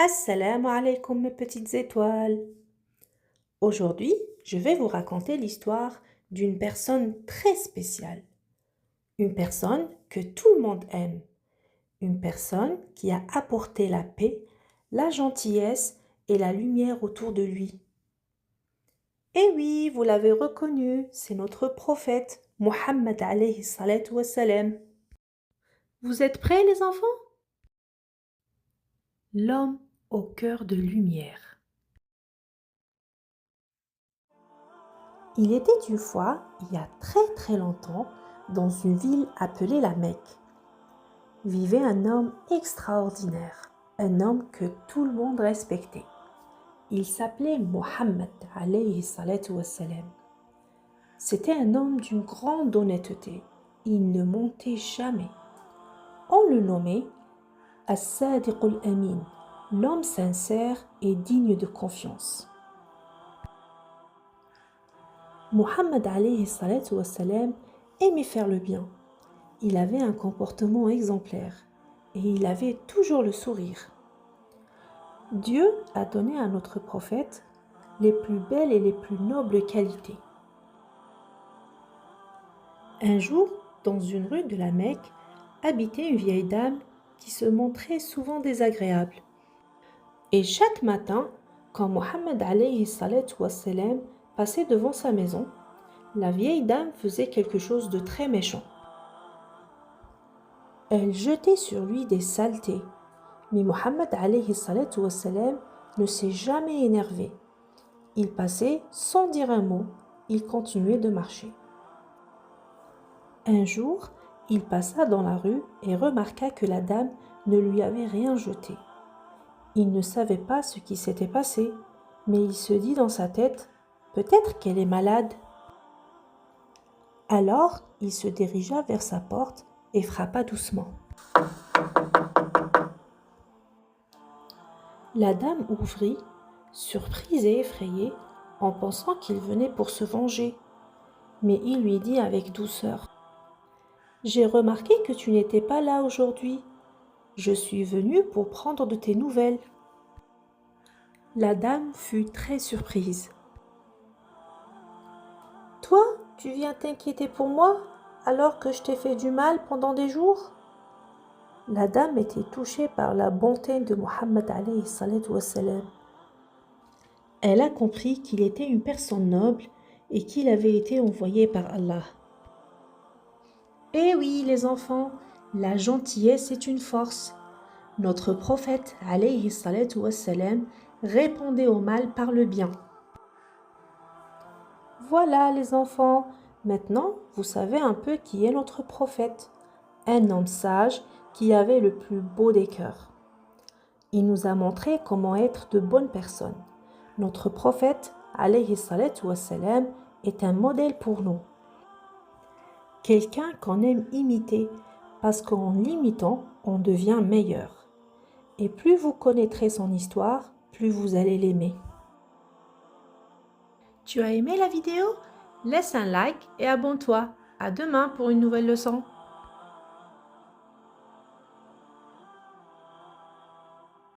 Assalamu alaikum mes petites étoiles. Aujourd'hui, je vais vous raconter l'histoire d'une personne très spéciale. Une personne que tout le monde aime. Une personne qui a apporté la paix, la gentillesse et la lumière autour de lui. Eh oui, vous l'avez reconnu, c'est notre prophète, Muhammad alayhi salatu wassalam. Vous êtes prêts les enfants? L'homme au cœur de lumière. Il était une fois, il y a très longtemps, dans une ville appelée la Mecque, vivait un homme extraordinaire, un homme que tout le monde respectait. Il s'appelait Mohammed alayhi salatu wassalam. C'était un homme d'une grande honnêteté. Il ne mentait jamais. On le nommait As-Sadiq al-Amin, l'homme sincère et digne de confiance. Mohammed alayhi salatu wassalam aimait faire le bien. Il avait un comportement exemplaire et il avait toujours le sourire. Dieu a donné à notre prophète les plus belles et les plus nobles qualités. Un jour, dans une rue de la Mecque, habitait une vieille dame qui se montrait souvent désagréable. Et chaque matin, quand Mohammed alayhi salatu wassalam passait devant sa maison, la vieille dame faisait quelque chose de très méchant. Elle jetait sur lui des saletés. Mais Mohammed alayhi salatu wassalam ne s'est jamais énervé. Il passait sans dire un mot. Il continuait de marcher. Un jour, il passa dans la rue et remarqua que la dame ne lui avait rien jeté. Il ne savait pas ce qui s'était passé, mais il se dit dans sa tête, peut-être qu'elle est malade. Alors, il se dirigea vers sa porte et frappa doucement. La dame ouvrit, surprise et effrayée, en pensant qu'il venait pour se venger. Mais il lui dit avec douceur, « J'ai remarqué que tu n'étais pas là aujourd'hui. Je suis venu pour prendre de tes nouvelles. » La dame fut très surprise. « Toi, tu viens t'inquiéter pour moi alors que je t'ai fait du mal pendant des jours ?» La dame était touchée par la bonté de Mohammed alayhi salatu wassalam. Elle a compris qu'il était une personne noble et qu'il avait été envoyé par Allah. Eh oui, les enfants, la gentillesse est une force. Notre prophète, alayhi salatu wassalam, répondait au mal par le bien. Voilà, les enfants, maintenant, vous savez un peu qui est notre prophète. Un homme sage qui avait le plus beau des cœurs. Il nous a montré comment être de bonnes personnes. Notre prophète, alayhi salatu wassalam, est un modèle pour nous. Quelqu'un qu'on aime imiter, parce qu'en l'imitant, on devient meilleur. Et plus vous connaîtrez son histoire, plus vous allez l'aimer. Tu as aimé la vidéo? Laisse un like et abonne-toi. À demain pour une nouvelle leçon.